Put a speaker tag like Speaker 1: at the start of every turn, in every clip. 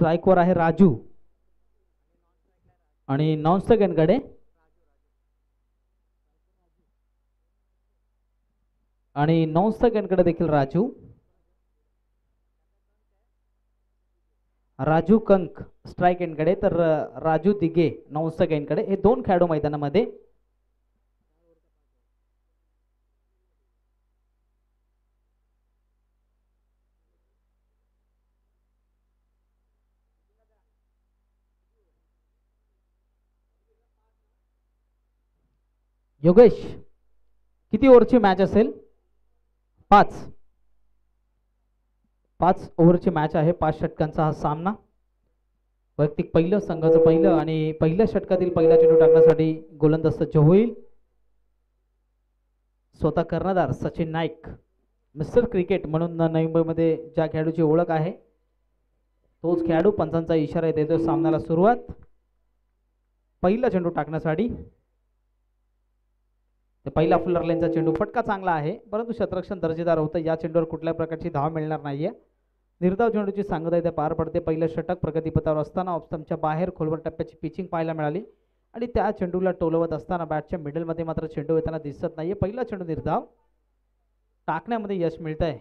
Speaker 1: स्ट्राईकवर आहे राजू आणि नॉन स्ट्राईककडे देखील राजू कंक स्ट्राईक एंडकडे तर राजू दिगे नॉन स्ट्राईक एंडकडे. हे दोन खेळाडू मैदानामध्ये. योगेश किती ओव्हरची मॅच असेल? 5 ओव्हरची मॅच आहे. 5 षटकांचा हा सामना. वैयक्तिक पहिलं संघाचं पहिलं आणि पहिल्या षटकातील पहिला चेंडू टाकण्यासाठी गोलंदाज सज्ज होईल. स्वतः कर्णधार सचिन नाईक मिस्टर क्रिकेट म्हणून नवी मुंबईमध्ये ज्या खेळाडूची ओळख आहे तोच खेळाडू. पंचांचा इशारा देतो सामन्याला सुरुवात. पहिला चेंडू टाकण्यासाठी पहिला फुलर लाईनचा चेंडू फटका चांगला आहे परंतु क्षेत्ररक्षण दर्जेदार होतं. या चेंडूवर कुठल्याही प्रकारची धाव मिळणार नाहीये. निर्धाव चेंडूची सांगता इथे पार पडते. पहिलं षटक प्रगतीपथावर असताना ऑफस्टंपच्या बाहेर खोलवर टप्प्याची पिचिंग पाहायला मिळाली आणि त्या चेंडूला टोलवत असताना बॅटच्या मिडलमध्ये मात्र चेंडू येताना दिसत नाहीये. पहिला चेंडू निर्धाव टाकण्यामध्ये यश मिळतंय.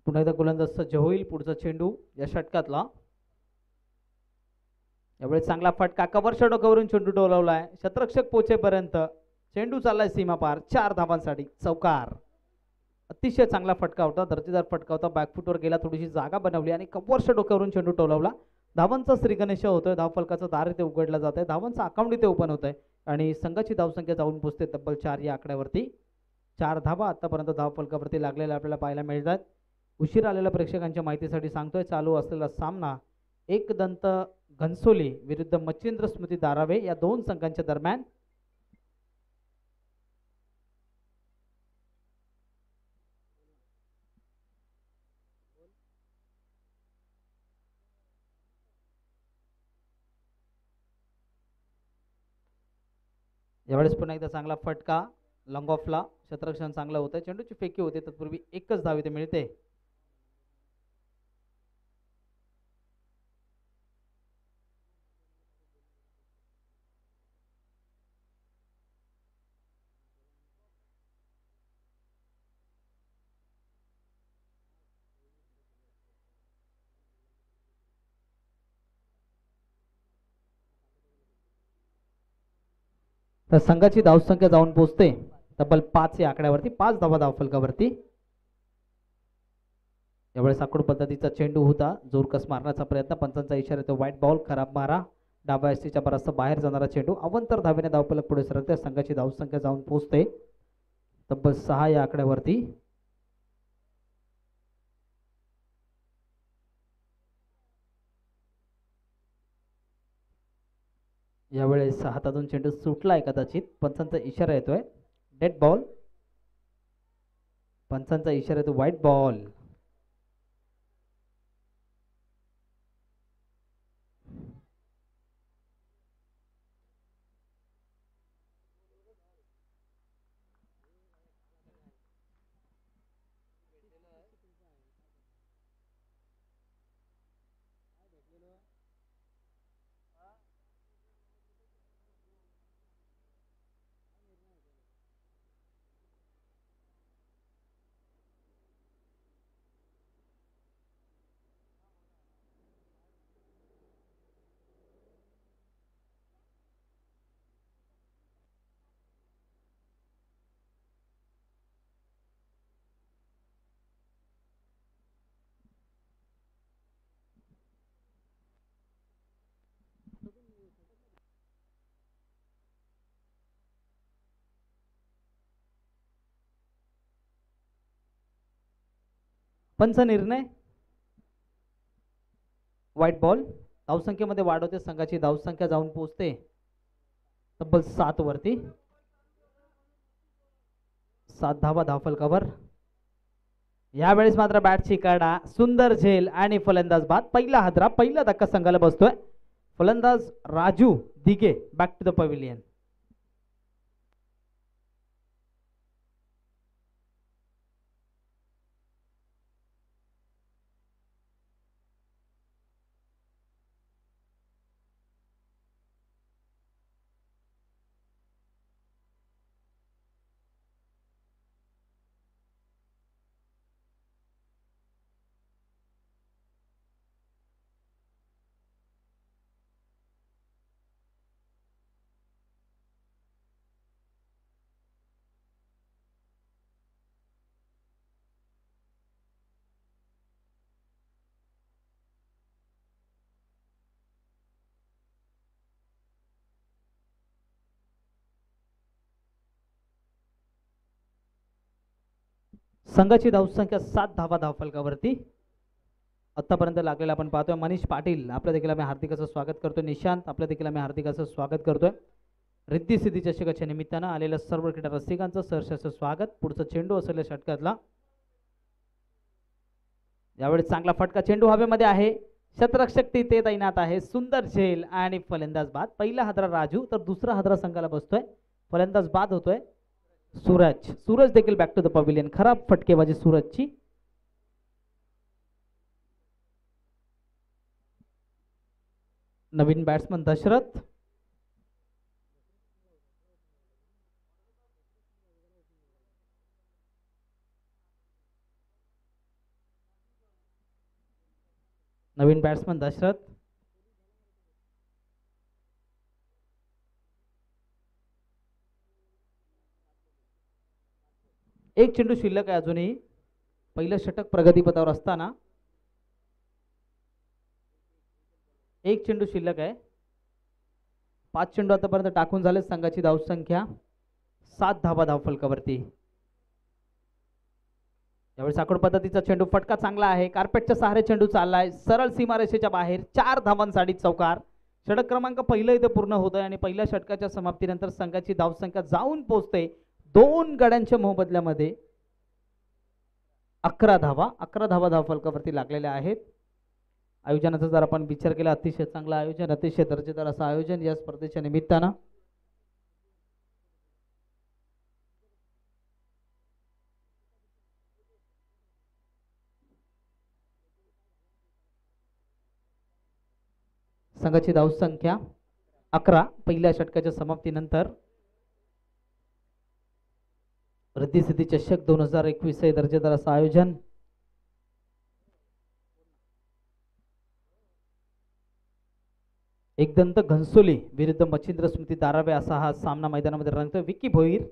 Speaker 1: पुन्हा एकदा गोलंदाज सज्ज होईल. पुढचा चेंडू या षटकातला. यावेळी चांगला फटका कव्हरच्या डोक्यावरून चेंडू डोलवलाय. क्षेत्ररक्षक पोहोचेपर्यंत चेंडू चाललाय सीमा पार. 4 धावांसाठी चौकार. अतिशय चांगला फटका होता. दर्जेदार फटका होता. बॅकफुटवर गेला. थोडीशी जागा बनवली आणि कव्हरच्या डोक्यावरून चेंडू टोलवला. धावांचा श्रीगणेश होतोय. धावफलकाचं दार इथे उघडलं जात आहे. धावांचा अकाउंट इथे ओपन होत आहे आणि संघाची धावसंख्या जाऊन पोहोचते तब्बल 4 या आकड्यावरती. 4 धावा आतापर्यंत धावफलकावरती लागलेल्या आपल्याला पाहायला मिळतात. उशीर आलेल्या प्रेक्षकांच्या माहितीसाठी सांगतोय चालू असलेला सामना एकदंत घनसोली विरुद्ध मच्छिंद्र स्मृती दारावे या दोन संघांच्या दरम्यान. यावेळेस पुन्हा एकदा चांगला फटका लॉंग ऑफला. क्षेत्ररक्षण चांगलं होतं. चेंडूची फेकी होते तत्पूर्वी एकच धाव इथे मिळते. तर संघाची धावसंख्या जाऊन पोहोचते तब्बल 5 या आकड्यावरती. 5 धावा धावफलकावरती. यावेळेस आखूड पद्धतीचा चेंडू होता. जोरकस मारण्याचा प्रयत्न. पंचांचा इशारा येतो व्हाईट बॉल. खराब मारा. डाव्या एसटीच्या बराचसा बाहेर जाणारा चेंडू अवंतर धावेने धावफलक पुढे सरकते. संघाची धावसंख्या जाऊन पोहोचते तब्बल 6 या आकड्यावरती. यावेळेस हातातून चेंडू सुटलाय कदाचित. पंचांचा इशारा येतोय डेड बॉल. पंचांचा इशारा येतो व्हाईट बॉल. पंच निर्णय. White ball. धावसंख्येमध्ये वाढ होते, संघाची धावसंख्या जाऊन पोहोचते तब्बल 7 वरती. 7 धावा धावफलकावर. यावेळेस मात्र बॅटची काढा, सुंदर झेल आणि फलंदाज बाद. पहिला हादरा, पहिला धक्का संघाला बसतोय. फलंदाज Raju Dighe back to the pavilion. संघाची धावसंख्या 7 धावा धावफलकावरती. आतापर्यंत लागलेला आपण पाहतोय. मनीष पाटील आपल्या देखील आम्ही हार्दिक असं स्वागत करतोय. निशांत आपल्या देखील आम्ही हार्दिक असं स्वागत करतोय. रिद्धी सिद्धी चषकाच्या निमित्तानं आलेल्या सर्व क्रीडा रसिकांचं सहर्ष स्वागत. पुढचा चेंडू असलेल्या षटकातला. यावेळी चांगला फटका, चेंडू हवेमध्ये आहे, शतरक्षक तिथे तैनात आहे. सुंदर झेल आणि फलंदाज बाद. पहिला हादरा राजू तर दुसरा हादरा संघाला बसतोय. फलंदाज बाद होतोय सूरज. सूरज देखील बॅक टू द पवेलियन. खराब फटकेबाजी सूरजची. नवीन बॅट्समन दशरथ. नवीन बॅट्समन दशरथ. एक चेंडू शिल्लक आहे अजूनही. पहिलं षटक प्रगतीपथावर असताना एक चेंडू शिल्लक आहे. 5 चेंडू आतापर्यंत टाकून झाले. संघाची धावसंख्या 7 धावा धावफलकावरती. यावेळी साखोड पद्धतीचा चेंडू, फटका चांगला आहे. कार्पेटच्या सहारे चेंडू चाललाय सरळ सीमारेषेच्या बाहेर. 4 धावांसाठी चौकार. षटक क्रमांक पहिलं इथे पूर्ण होतोय आणि पहिल्या षटकाच्या समाप्तीनंतर संघाची धावसंख्या जाऊन पोहोचते 2 गड्यांच्या मोबदल्यामध्ये 11 धावा. 11 धावा धावफलकावरती लागलेल्या आहेत. आयोजनाचा जर आपण विचार केला, अतिशय चांगलं आयोजन, अतिशय दर्जेदार असं आयोजन या स्पर्धेच्या निमित्तानं. संघाची धावसंख्या 11 पहिल्या षटकाच्या समाप्तीनंतर. रिद्धी सिद्धी चषक 2021 हे दर्जेदार असं आयोजन. एकदंत घनसोली विरुद्ध मच्छिंद्र स्मृती दारावे असा हा सामना मैदानामध्ये रंगतोय. विकी भोईर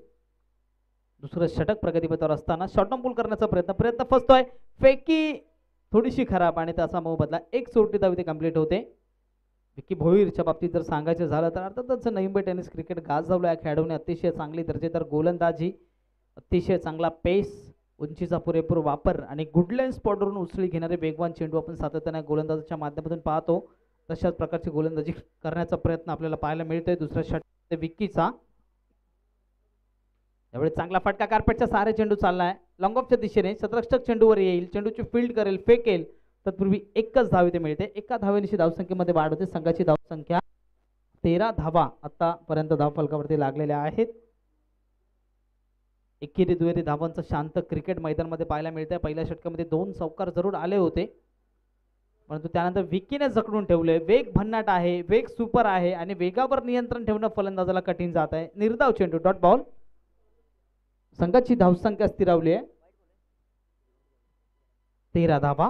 Speaker 1: दुसरं षटक प्रगतीपथावर असताना शॉर्ट पूल करण्याचा प्रयत्न फसतोय. फेकी थोडीशी खराब आणि त्याचा मोबदला 1 सोडती धाव इथे कंप्लीट होते. विकी भोईरच्या बाबतीत जर सांगायचं झालं तर अर्थातच नवी मुंबई टेनिस क्रिकेट गाजवलं या खेळाडूने. अतिशय चांगली दर्जेदार गोलंदाजी, अतिशय चांगला पेस, उंचीचा पुरेपूर वापर आणि गुडलाईन स्पॉटवरून उचली घेणारे वेगवान चेंडू आपण सातत्याने गोलंदाजीच्या माध्यमातून पाहतो. तशाच प्रकारची गोलंदाजी करण्याचा प्रयत्न आपल्याला पाहायला मिळतोय दुसऱ्या षटकात विकीचा. यावेळी चांगला फटका, कार्पेटच्या सहारे चेंडू चाललाय लॉंग ऑफच्या दिशेने. शतरक्षक चेंडूवर येईल, चेंडूची फील्ड करेल, फेकेल. तत्पूर्वी एकच धाव इथे मिळते. एका धावेनिशी धावसंख्येमध्ये वाढ होते. संघाची धावसंख्या 13 धावा आतापर्यंत धावफलकावरती लागलेल्या आहेत. एकेरी दुहेरी धावांचं शांत क्रिकेट मैदानामध्ये पाहायला मिळतंय. पहिल्या षटकामध्ये 2 चौकार जरूर आले होते, परंतु त्यानंतर विकीने जखडून ठेवले. वेग भन्नाट आहे, वेग सुपर आहे आणि वेगावर नियंत्रण ठेवणं फलंदाजाला कठीण जात आहे. निर्धाव चेंडू, डॉट बॉल. संघाची धावसंख्या स्थिरावली आहे 13 धावा.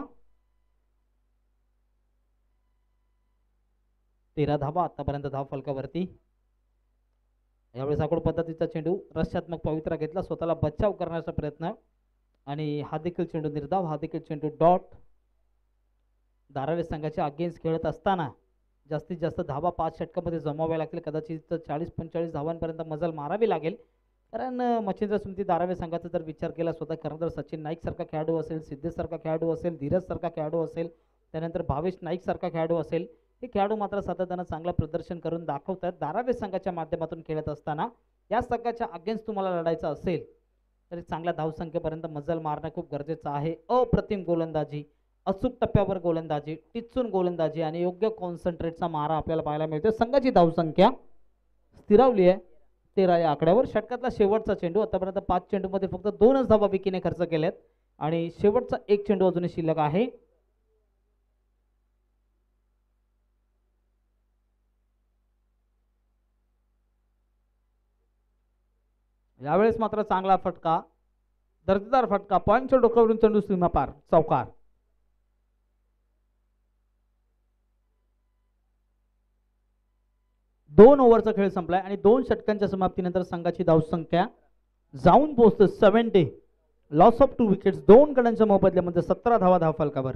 Speaker 1: 13 धावा आतापर्यंत धावफलकावरती. यावेळी साखोड पद्धतीचा चेंडू रक्षात्मक पवित्रा घेतला, स्वतःला बचाव करण्याचा प्रयत्न आणि हा देखील चेंडू निर्धाव, हा देखील चेंडू डॉट. धारावी संघाच्या अगेन्स्ट खेळत असताना जास्तीत जास्त धावा 5 षटकामध्ये जमाव्या लागतील. कदाचित 40-45 धावांपर्यंत मजल मारावी लागेल. कारण मच्छिंद्र स्मृती धारावे संघाचा जर विचार केला स्वतः खरं तर सचिन नाईक सारखा खेळाडू असेल, सिद्धेश सारखा खेळाडू असेल, धीरज सारखा खेळाडू असेल, त्यानंतर भावेश नाईक सारखा खेळाडू असेल, हे खेळाडू मात्र सातत्यानं चांगलं प्रदर्शन करून दाखवतात. धारावे संघाच्या माध्यमातून खेळत असताना या संघाच्या अगेन्स्ट तुम्हाला लढायचं असेल तरी चांगल्या धावसंख्येपर्यंत मजल मारणं खूप गरजेचं आहे. अप्रतिम गोलंदाजी, अचूक टप्प्यावर गोलंदाजी, टिचून गोलंदाजी आणि योग्य कॉन्सन्ट्रेटचा मारा आपल्याला पाहायला मिळतो. संघाची धावसंख्या स्थिरावली आहे 13 या आकड्यावर. षटकातला शेवटचा चेंडू, आतापर्यंत 5 चेंडूमध्ये फक्त 2च धावा विकीने खर्च केल्यात आणि शेवटचा एक चेंडू अजूनही शिल्लक आहे. यावेळेस मात्र चांगला फटका, दर्जेदार फटका, पॉईंटच्या डोक्यावरून चेंडू सीमा पार, चौकार. दोन ओव्हरचा खेळ संपलाय आणि 2 षटकांच्या समाप्तीनंतर संघाची धावसंख्या जाऊन पोहोचते 70. लॉस ऑफ 2 विकेट्स, 2 गड्यांच्या मोबदल्यामध्ये 17 धावा धावफलकावर.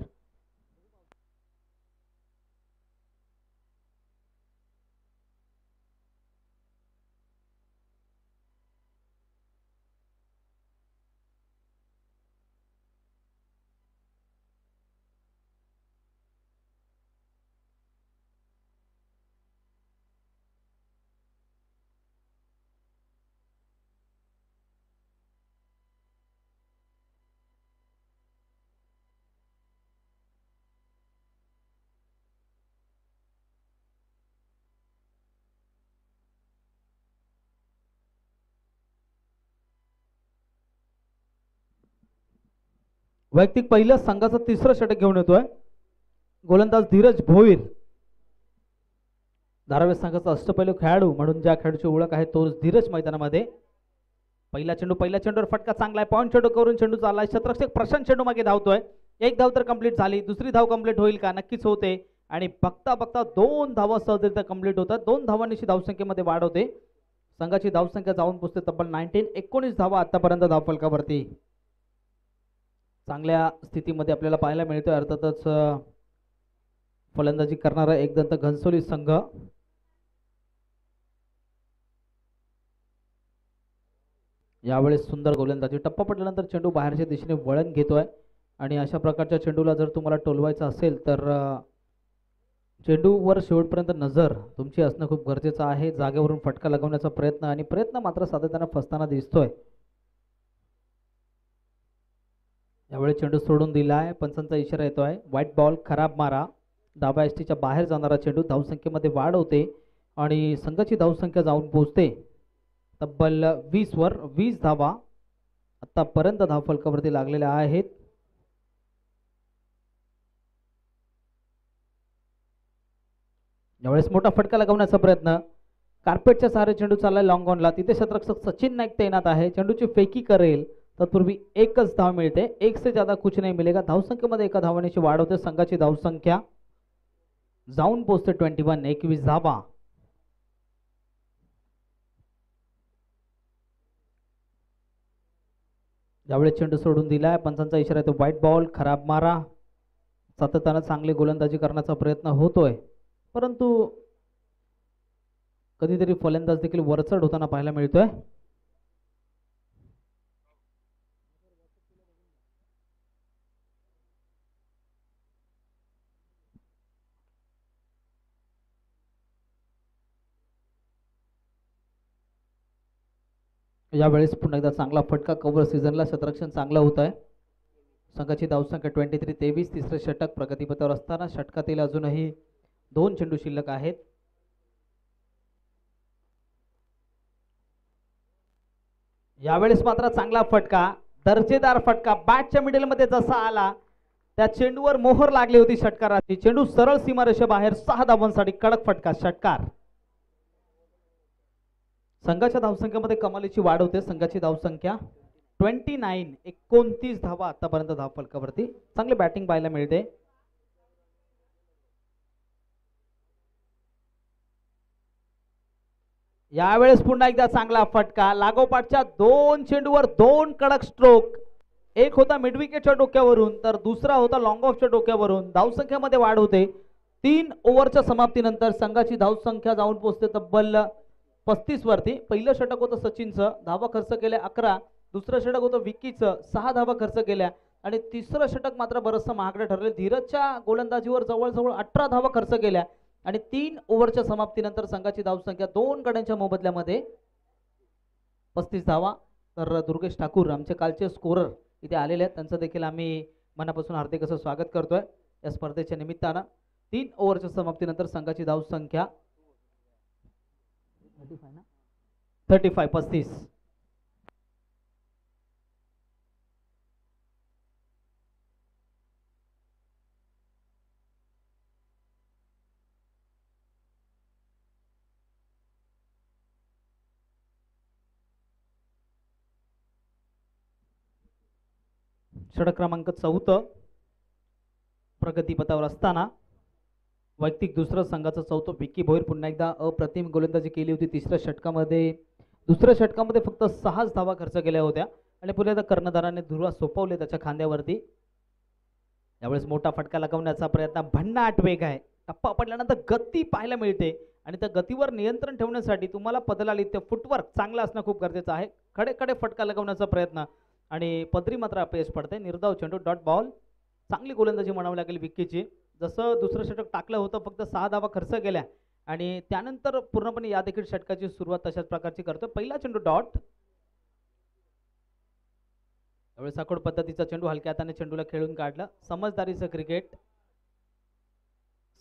Speaker 1: वैयक्तिक पहिलं संघाचं तिसरं षटक घेऊन येतोय गोलंदाज धीरज भोईर. धारावी संघाचा अष्टपैलू खेळाडू म्हणून ज्या खेळाडूची ओळख आहे तोच धीरज मैदानामध्ये. पहिला चेंडूवर फटका चांगला आहे, पॉईंट चेंडू करून चेंडू चाललाय. क्षेत्ररक्षक प्रशांत चेंडू मागे धावतोय. एक धाव तर कंप्लीट झाली, दुसरी धाव कंप्लीट होईल का? नक्कीच होते आणि बघता बघता 2 धावा सहजरित्या कंप्लीट होतात. 2 धावांची धावसंख्येमध्ये वाढ होते. संघाची धावसंख्या जाऊन पोहोचते तब्बल 19 धावा आतापर्यंत धावफलकावरती. चांगल्या स्थितीमध्ये आपल्याला पाहायला मिळतोय. अर्थातच फलंदाजी करणारा एकदंत घनसोली संघ. यावेळेस सुंदर गोलंदाजी, टप्पा पडल्यानंतर चेंडू बाहेरच्या दिशेने वळण घेतोय आणि अशा प्रकारच्या चेंडूला जर तुम्हाला टोलवायचं असेल तर चेंडूवर शेवटपर्यंत नजर तुमची असणं खूप गरजेचं आहे. जागेवरून फटका लगवण्याचा प्रयत्न मात्र सातत्यानं फसताना दिसतोय. यावेळी चेंडू सोडून दिलाय, पंचांचा इशारा येतोय. व्हाईट बॉल, खराब मारा, डाव्या एसटीच्या बाहेर जाणारा चेंडू. धावसंख्येमध्ये वाढ होते आणि संघाची धावसंख्या जाऊन पोहोचते तब्बल 20 वर. 20 धावा आतापर्यंत धावफलकावरती लागलेल्या आहेत. यावेळेस मोठा फटका लगवण्याचा प्रयत्न, कार्पेटच्या सहारे चेंडू चाललाय लॉंग ऑनला. तिथे क्षेत्ररक्षक सचिन नाईक तैनात आहे. चेंडूची फेकी करेल तत्पूर्वी एकच धाव मिळते. एक से ज्यादा कुछ नाही मिलेगा. धावसंख्येमध्ये एका धावांची वाढ होते. संघाची धावसंख्या जाऊन पोहोचते 21 धावा. यावेळी चेंडू सोडून दिलाय, पंचांचा इशारा येतो. व्हाईट बॉल, खराब मारा. सातत्यानं चांगली गोलंदाजी करण्याचा प्रयत्न होतोय परंतु कधीतरी फलंदाज देखील वरचढ होताना पाहायला मिळतोय. यावेळेस पुन्हा एकदा चांगला फटका. कव्हर सीझनला क्षेत्ररक्षण चांगलं होत आहे. संघाची धावसंख्या 23. तिसरे षटक प्रगतीपथावर असताना षटकातील अजूनही 2 चेंडू शिल्लक आहेत. यावेळेस मात्र चांगला फटका, दर्जेदार फटका. बॅटच्या मिडल मध्ये जसा आला त्या चेंडूवर मोहर लागली होती षटकाराची. चेंडू सरळ सीमारेषेबाहेर 6 धावांसाठी कडक फटका, षटकार. संघाच्या धावसंख्येमध्ये कमालीची वाढ होते. संघाची धावसंख्या 29 धावा आतापर्यंत धावफलकावरती. चांगली बॅटिंग पाहायला मिळते. यावेळेस पुन्हा एकदा चांगला फटका. लागोपाठच्या 2 चेंडूवर 2 कडक स्ट्रोक. एक होता मिड विकेटच्या डोक्यावरून तर दुसरा होता लॉंग ऑफच्या डोक्यावरून. धावसंख्येमध्ये वाढ होते. 3 ओव्हरच्या समाप्तीनंतर संघाची धावसंख्या जाऊन पोहोचते तब्बल 35 वरती. पहिलं षटक होतं सचिनचं, धावा खर्च केल्या 11. दुसरं षटक होतं विक्कीचं, 6 धावा खर्च केल्या. आणि तिसरं षटक मात्र बरंचसं महागडं ठरले. धीरजच्या गोलंदाजीवर जवळजवळ 18 धावा खर्च केल्या आणि 3 ओव्हरच्या समाप्तीनंतर संघाची धावसंख्या 2 गड्यांच्या मोबदल्यामध्ये 35 धावा. तर दुर्गेश ठाकूर आमचे कालचे स्कोरर इथे आलेले आहेत, त्यांचं देखील आम्ही मनापासून हार्दिक असं स्वागत करतोय या स्पर्धेच्या निमित्तानं. 3 ओव्हरच्या समाप्तीनंतर संघाची धावसंख्या 35. षटक क्रमांक 4 प्रगतीपथावर असताना वैयक्तिक दुसरं संघाचं 4 विक्की भोईर पुन्हा एकदा अप्रतिम गोलंदाजी केली होती तिसऱ्या षटकामध्ये. दुसऱ्या षटकामध्ये फक्त 6 धावा खर्च केल्या होत्या आणि पुन्हा एकदा कर्णधाराने धुरा सोपवले त्याच्या खांद्यावरती. यावेळेस मोठा फटका लगवण्याचा प्रयत्न, भन्नाट वेग आहे. टप्पा पडल्यानंतर गती पाहायला मिळते आणि त्या गतीवर नियंत्रण ठेवण्यासाठी तुम्हाला पदलालित्य फुटवर्क चांगला असणं खूप गरजेचं आहे. कडे कडे फटका लगवण्याचा प्रयत्न आणि पदरी मात्र अपयश पडते. निर्धाव चेंडू, डॉट बॉल. चांगली गोलंदाजी म्हणावी लागेल विक्कीची. जसं दुसरं षटक टाकलं होतं फक्त 6 धावा खर्च केल्या आणि त्यानंतर पूर्णपणे या देखील षटकाची सुरुवात तशाच प्रकारची करतो. पहिला चेंडू डॉट. त्यावेळेस साकोड पद्धतीचा चेंडू हलक्या हाताने चेंडूला खेळून काढलं. समजदारीचं क्रिकेट,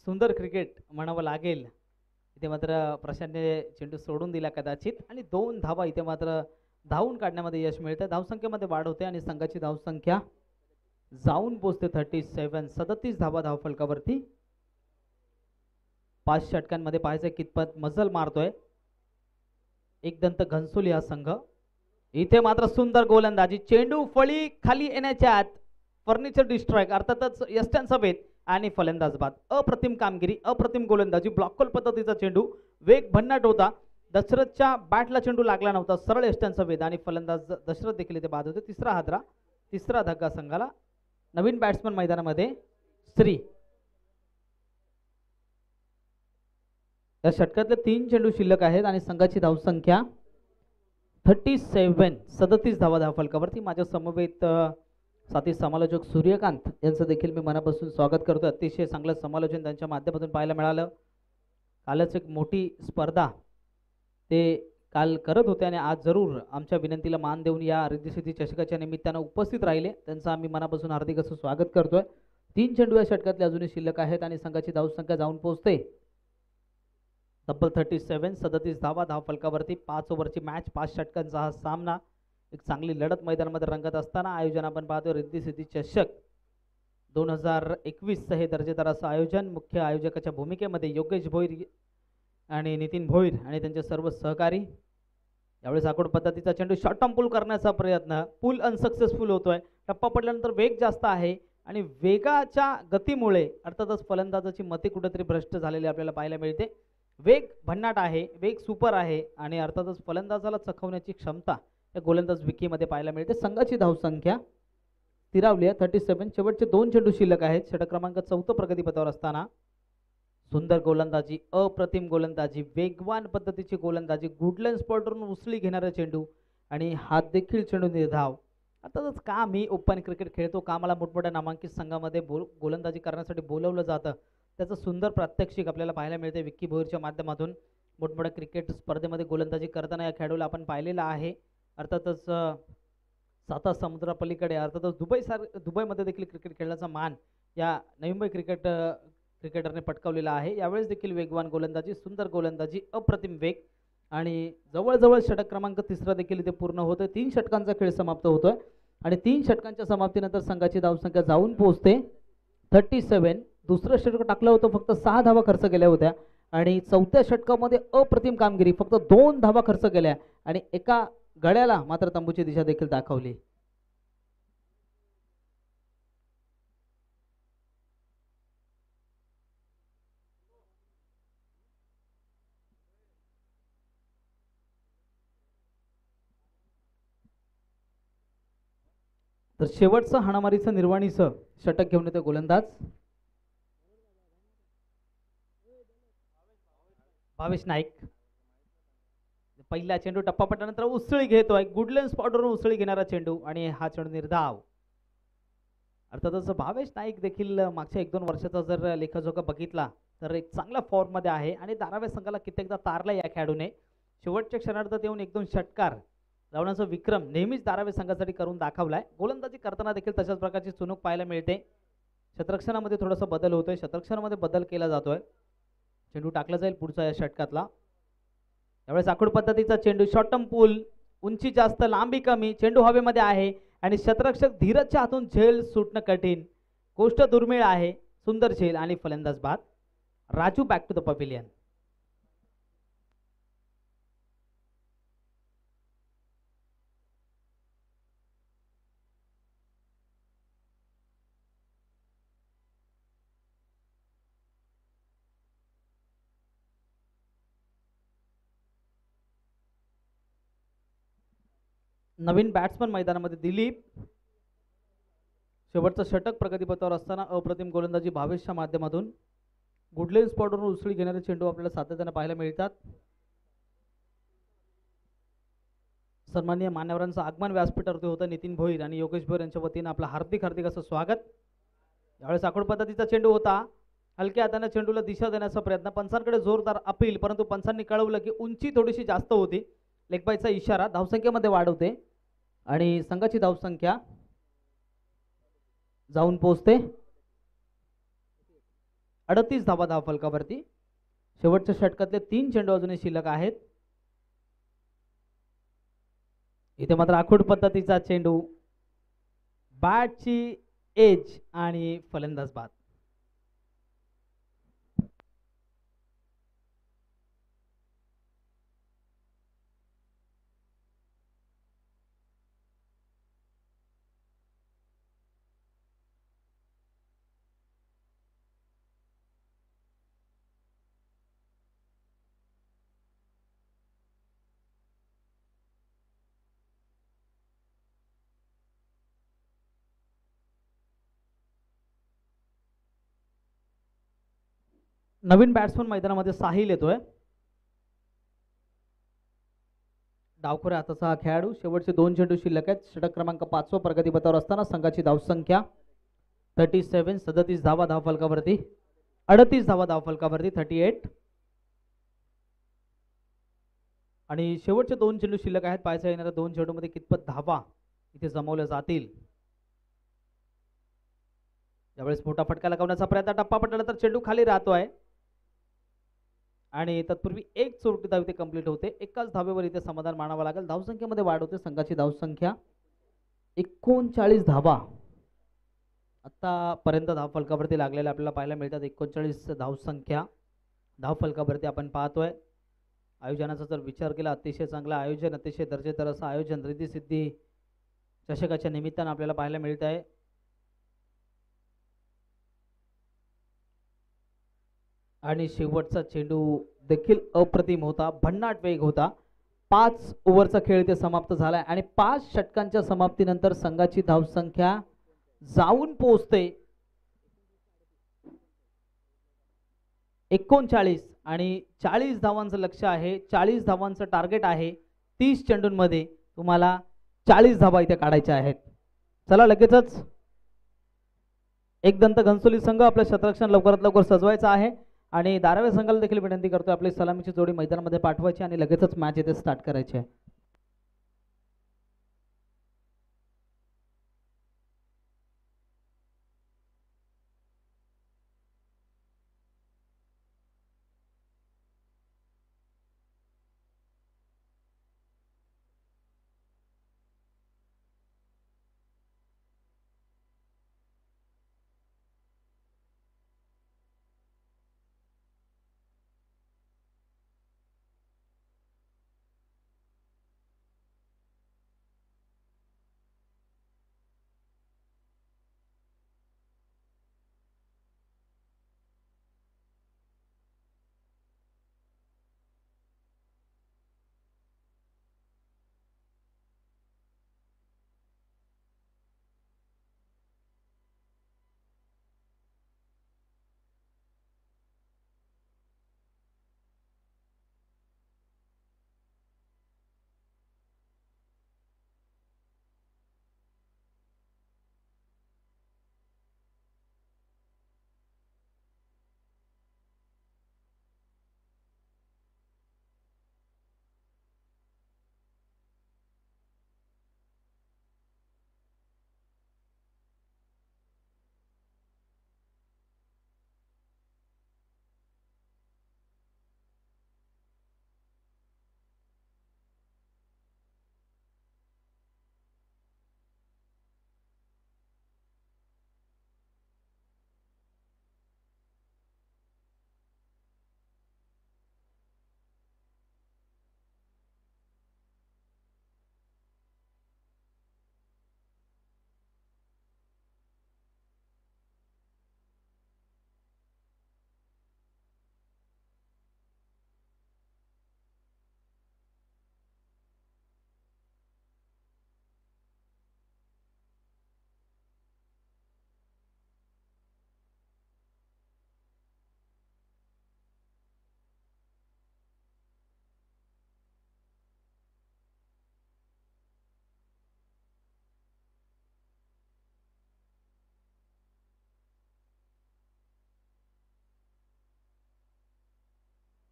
Speaker 1: सुंदर क्रिकेट म्हणावं लागेल. इथे मात्र प्रशांतने चेंडू सोडून दिला कदाचित आणि 2 धावा इथे मात्र धावून काढण्यामध्ये यश मिळते. धावसंख्येमध्ये वाढ होते आणि संघाची धावसंख्या जाऊन पोहोचते 37. 37 धावा धावफलकावरती. 5 षटकांमध्ये पाहायचं कितपत मजल मारतोय एकदंत घनसोली हा संघ. इथे मात्र सुंदर गोलंदाजी, चेंडू फळी खाली येण्याच्या आत फर्निचर डिस्ट्रॉय, अर्थातच यस्टन सभेत आणि फलंदाज बाद. अप्रतिम कामगिरी, अप्रतिम गोलंदाजी. ब्लॉकहोल पद्धतीचा चेंडू, वेग भन्नाट होता. दशरथच्या बॅटला चेंडू लागला नव्हता, सरळ यष्टांचा वेध आणि फलंदाज दशरथ देखील इथे बाद होते. तिसरा हादरा, तिसरा धक्का संघाला. नवीन बॅट्समन मैदानामध्ये श्री. या षटकातले 3 चेंडू शिल्लक आहेत आणि संघाची धावसंख्या 37. 37 धावा धावफलकावरती. माझ्या समवेत साथी समालोचक सूर्यकांत यांचं देखील मी मनापासून स्वागत करतो. अतिशय चांगलं समालोचन त्यांच्या माध्यमातून पाहायला मिळालं. कालच एक मोठी स्पर्धा ते काल करत होते आणि आज जरूर आमच्या विनंतीला मान देऊन या रिद्धिसिद्धी चषकाच्या निमित्तानं उपस्थित राहिले. त्यांचं आम्ही मनापासून हार्दिक असं स्वागत करतोय. 3 चेंडू या षटकातले अजूनही शिल्लक आहेत आणि संघाची धावसंख्या जाऊन पोहोचते तब्बल 37. 37 धावा धावफलकावरती. 5 ओव्हरची मॅच, 5 षटकांचा हा सामना. एक चांगली लढत मैदानामध्ये रंगत असताना आयोजन आपण पाहतोय रिद्धिसिद्धी चषक 2021 हे दर्जेदार असं आयोजन. मुख्य आयोजकाच्या भूमिकेमध्ये योगेश भोईर आणि नितीन भोईर आणि त्यांचे सर्व सहकारी. यावेळेस आखोड पद्धतीचा चेंडू शॉर्ट टर्म पूल करण्याचा प्रयत्न, पूल अनसक्सेसफुल होतोय. टप्पा पडल्यानंतर वेग जास्त आहे आणि वेगाच्या गतीमुळे अर्थातच फलंदाजाची मते कुठेतरी भ्रष्ट झालेली आपल्याला पाहायला मिळते. वेग भन्नाट आहे, वेग सुपर आहे आणि अर्थातच फलंदाजाला चखवण्याची क्षमता या गोलंदाज विकीमध्ये पाहायला मिळते. संघाची धावसंख्या स्थिरावली आहे 37. शेवटचे 2 चेंडू शिल्लक आहेत. षटक क्रमांक 4 प्रगतीपथावर असताना सुंदर गोलंदाजी, अप्रतिम गोलंदाजी, वेगवान पद्धतीची गोलंदाजी, गुडलँड स्पॉटवरून उसळी घेणारा चेंडू आणि हात देखील चेंडू निर्धाव. अर्थातच का मी ओपन क्रिकेट खेळतो, का मला मोठमोठ्या नामांकित संघामध्ये गोलंदाजी करण्यासाठी बोलवलं जातं, त्याचं सुंदर प्रात्यक्षिक आपल्याला पाहायला मिळते विक्की भोईरच्या माध्यमातून. मोठमोठ्या क्रिकेट स्पर्धेमध्ये गोलंदाजी करताना या खेळाडूला आपण पाहिलेला आहे. अर्थातच 7 समुद्रापलीकडे अर्थातच दुबईमध्ये देखील क्रिकेट खेळण्याचा मान या नवी मुंबई क्रिकेटरने पटकावलेला आहे. यावेळेस देखील वेगवान गोलंदाजी, सुंदर गोलंदाजी, अप्रतिम वेग आणि जवळजवळ षटक क्रमांक 3 देखील इथे पूर्ण होतोय. 3 षटकांचा खेळ समाप्त होतोय आणि 3 षटकांच्या समाप्तीनंतर संघाची धावसंख्या जाऊन पोहोचते 37. दुसरं षटक टाकलं होतं, फक्त 6 धावा खर्च केल्या होत्या आणि 4थ्या षटकामध्ये अप्रतिम कामगिरी, फक्त 2 धावा खर्च केल्या आणि एका गड्याला मात्र तंबूची दिशा देखील दाखवली. तर शेवटचं हाणामारीचं निर्वाणीचं षटक घेऊन येतो गोलंदाज भावेश नाईक. पहिला चेंडू टप्पा पडल्यानंतर उसळी घेतोय, गुडलेन स्पॉटवरून उसळी घेणारा चेंडू आणि हा चेंडू निर्धाव. अर्थातच भावेश नाईक देखील मागच्या 1-2 वर्षाचा जर लेखाजोखा बघितला तर एक चांगला फॉर्म मध्ये आहे आणि धाराव्या संघाला कित्येकदा तारला या खेळाडूने. शेवटच्या क्षणार्धात येऊन 1-2 षटकार लावण्याचा विक्रम नेहमीच धाराव्या संघासाठी करून दाखवलाय. गोलंदाजी करताना देखील तशाच प्रकारची चुणूक पाहायला मिळते. शतरक्षणामध्ये थोडासा बदल होतोय, शतरक्षणामध्ये बदल केला जातोय. चेंडू टाकला जाईल पुढचा या षटकातला. त्यावेळेस आखूड पद्धतीचा चेंडू, शॉर्ट टर्म पूल, उंची जास्त लांबी कमी, चेंडू हवेमध्ये आहे आणि शतरक्षक धीरजच्या हातून झेल सुटणं कठीण, गोष्ट दुर्मिळ आहे. सुंदर झेल आणि फलंदाज बाद. Raju back to the pavilion. नवीन बॅट्समन मैदानामध्ये दिलीप. शेवटचं षटक प्रगतीपथावर असताना अप्रतिम गोलंदाजी भावेशच्या माध्यमातून. गुडलेन स्पॉटवरून उसळी घेणारे चेंडू आपल्याला सातत्याने पाहायला मिळतात. सन्माननीय मान्यवरांचं आगमन व्यासपीठावरती होतं. नितीन भोईर आणि योगेश भोईर यांच्या वतीनं आपलं हार्दिक हार्दिक असं स्वागत. यावेळेस आखूड पद्धतीचा चेंडू होता. हलक्या हाताने चेंडूला दिशा देण्याचा प्रयत्न, पंचांकडे जोरदार अपील, परंतु पंचांनी कळवलं की उंची थोडीशी जास्त होती. लेगबायचा इशारा. धावसंख्येमध्ये वाढ होते आणि संघाची धावसंख्या जाऊन पोहोचते 38 धावा धाव फलकावरती. शेवटच्या षटकातले 3 चेंडू अजूनही शिल्लक आहेत. इथे मात्र आखूड पद्धतीचा चेंडू, बॅटची एज आणि फलंदाज बाद. नवीन बॅट्समन मैदानामध्ये साहिल येतोय. डावखोऱ्या हाताचा हा खेळाडू. शेवटचे 2 चेंडू शिल्लक आहेत. षटक क्रमांक 5 प्रगतीपथावर असताना संघाची धावसंख्या 37 धावा धाव फलकावरती. 38 धावा धाव फलकावरती 38. आणि शेवटचे 2 चेंडू शिल्लक आहेत. पाहायचा येणाऱ्या 2 चेंडूमध्ये कितपत धावा इथे जमवल्या जातील. यावेळेस मोठा फटका लगावण्याचा प्रयत्न, टप्पा पडल्यानंतर चेंडू खाली राहतोय आणि तत्पूर्वी एक चोरटी धाव इथे कंप्लीट होते. एकाच धावेवर इथे समाधान मानावं लागेल. धावसंख्येमध्ये वाढ होते. संघाची धावसंख्या 39 धावा आतापर्यंत धाव फलकावरती लागलेल्या आपल्याला पाहायला मिळतात. 39 धावसंख्या धाव फलकावरती आपण पाहतोय. आयोजनाचा जर विचार केला, अतिशय चांगलं आयोजन, अतिशय दर्जेदार असं आयोजन रिद्धी सिद्धी चषकाच्या निमित्तानं आपल्याला पाहायला मिळत आहे. आणि शेवटचा चेंडू देखील अप्रतिम होता, भन्नाट वेग होता. 5 ओव्हरचा खेळ इथे समाप्त झालाय आणि 5 षटकांच्या समाप्तीनंतर संघाची धावसंख्या जाऊन पोहोचते 39 आणि 40 धावांचं लक्ष आहे. 40 धावांचं टार्गेट आहे. 30 चेंडूंमध्ये तुम्हाला 40 धावा इथे काढायच्या आहेत. चला लगेचच एक दंत घनसोली संघ आपलं शतरक्षण लवकरात लवकर सजवायचं आहे आणि धाराव्या संघाला देखील विनंती करतोय आपली सलामीची जोडी मैदानामध्ये पाठवायची आणि लगेचच मॅच इथे स्टार्ट करायची आहे.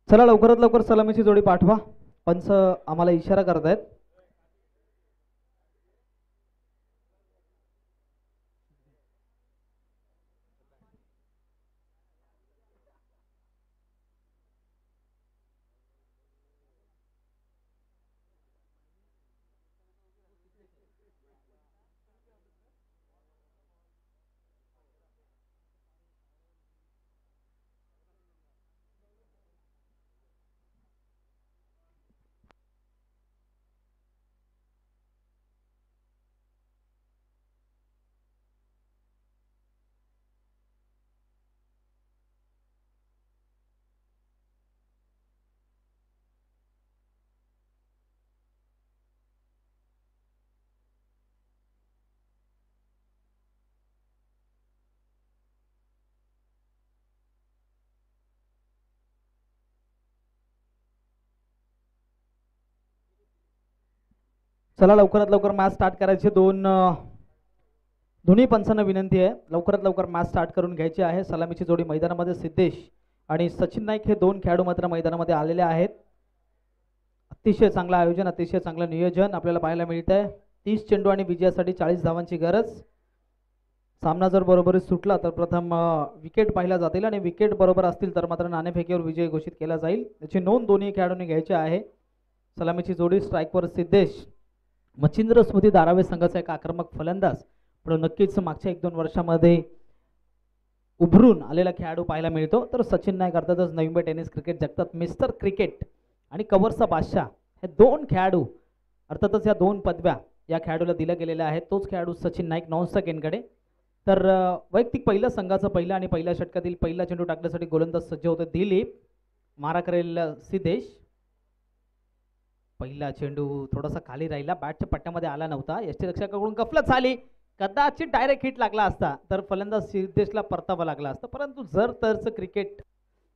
Speaker 1: चला लवकरात लवकर सलामीची जोडी पाठवा. पंच आम्हाला इशारा करतायत. चला लवकरात लवकर मॅच स्टार्ट करायचे. दोन्ही पंचांना विनंती आहे लवकरात लवकर मॅच स्टार्ट करून घ्यायची आहे. सलामीची जोडी मैदानामध्ये सिद्धेश आणि सचिन नाईक हे दोन खेळाडू मात्र मैदानामध्ये आलेले आहेत. अतिशय चांगलं आयोजन, अतिशय चांगलं नियोजन आपल्याला पाहायला मिळत आहे. 30 चेंडू आणि विजयासाठी 40 धावांची गरज. सामना जर बरोबरीत सुटला तर प्रथम विकेट पाहिला जातील आणि विकेट बरोबर असतील तर मात्र नाणेफेकीवर विजय घोषित केला जाईल. याची नोंद दोन्ही खेळाडूंनी घ्यायची आहे. सलामीची जोडी स्ट्राईकवर सिद्धेश. मच्छिंद्र स्मृती धारावे संघाचा एक आक्रमक फलंदाज पण नक्कीच मागच्या 1-2 वर्षामध्ये उभरून आलेला खेळाडू पाहायला मिळतो. तर सचिन नाईक अर्थातच नवी मुंबई टेनिस क्रिकेट जगतात मिस्टर क्रिकेट आणि कव्हरचा बादशाह हे दोन खेळाडू अर्थातच या दोन पदव्या या खेळाडूला दिल्या गेलेल्या आहेत. तोच खेळाडू सचिन नाईक नॉनस्टॉकेनकडे. तर वैयक्तिक पहिलं संघाचं पहिलं आणि पहिल्या षटकातील पहिला चेंडू टाकण्यासाठी गोलंदाज सज्ज होते दिलीप. मारा करेल सिद्धेश. पहिला चेंडू थोडासा खाली राहिला, बॅटच्या पट्ट्यामध्ये आला नव्हता. यष्टीरक्षकाकडून गफलत झाली. कदाचित डायरेक्ट हिट लागला असता तर फलंदाज सिद्धेशला परतावा लागला असता. परंतु जर तरचं क्रिकेट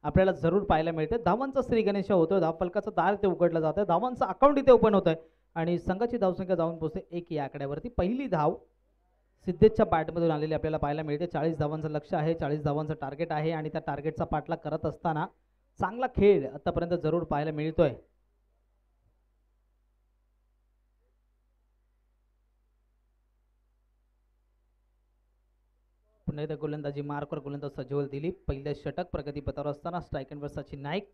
Speaker 1: आपल्याला जरूर पाहायला मिळते. धावांचा श्री गणेश होतोय. धाव फलकाचं दार इथे उघडलं जातं. धावांचं अकाउंट इथे ओपन होत आहे आणि संघाची धावसंख्या जाऊन पोहोचते 1 या आकड्यावरती. पहिली धाव सिद्धेशच्या बॅटमधून आलेली आपल्याला पाहायला मिळते. 40 धावांचं लक्ष आहे, 40 धावांचं टार्गेट आहे आणि त्या टार्गेटचा पाठलाग करत असताना चांगला खेळ आतापर्यंत जरूर पाहायला मिळतोय. पुन्हा एकदा गोलंदाजी मार्कवर गोलंदाज सज्जवल दिलीप. पहिल्या षटक प्रगतीपथावर असताना स्ट्राईक एंडवर सचिन नाईक.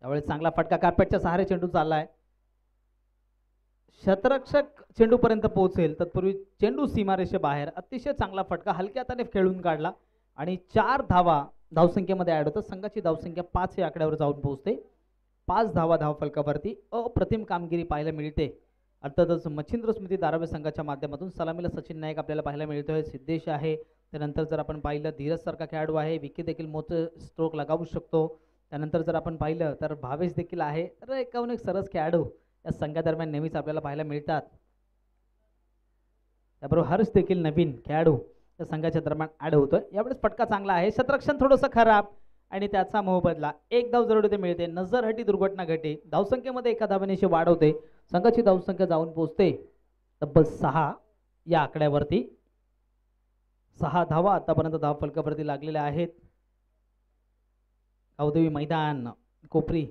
Speaker 1: त्यावेळेस चांगला फटका कार्पेटच्या सहारे चेंडू चाललाय. शतरक्षक चेंडू पर्यंत पोहोचेल तत्पूर्वी चेंडू सीमारेषेबाहेर. अतिशय चांगला फटका हलक्या हाताने खेळून काढला आणि 4 धावा धावसंख्येमध्ये ऍड होतात. संघाची धावसंख्या 5 या आकड्यावर जाऊन पोहोचते. 5 धावा धाव फलकावरती. अप्रतिम कामगिरी पाहायला मिळते. अर्थातच मच्छिंद्र स्मृती धारावे संघाच्या माध्यमातून. सलामीला सचिन नाईक आपल्याला पाहायला मिळतोय. सिद्धेश आहे. त्यानंतर जर आपण पाहिलं धीरज सारखा खेळाडू आहे. विकी देखील मोठं स्ट्रोक लगावू शकतो. त्यानंतर जर आपण पाहिलं तर भावेश देखील आहे. तर एकाहून एक सरस खेळाडू या संघादरम्यान नेहमीच आपल्याला पाहायला मिळतात. त्याबरोबर हर्ष देखील नवीन खेळाडू या संघाच्या दरम्यान ऍड होतोय. यावेळेस फटका चांगला आहे. शतरक्षण थोडंसं खराब आणि त्याचा मोबदला. 1 धाव जरूर इथे मिळते. नजरहटी दुर्घटना घटी. धावसंख्येमध्ये 1 धावेनेशी वाढ होते. संघाची धावसंख्या जाऊन पोहोचते तब्बल 6 या आकड्यावरती. 6 धावा आतापर्यंत धाव फलकावरती लागलेल्या आहेत. गावदेवी मैदान कोपरी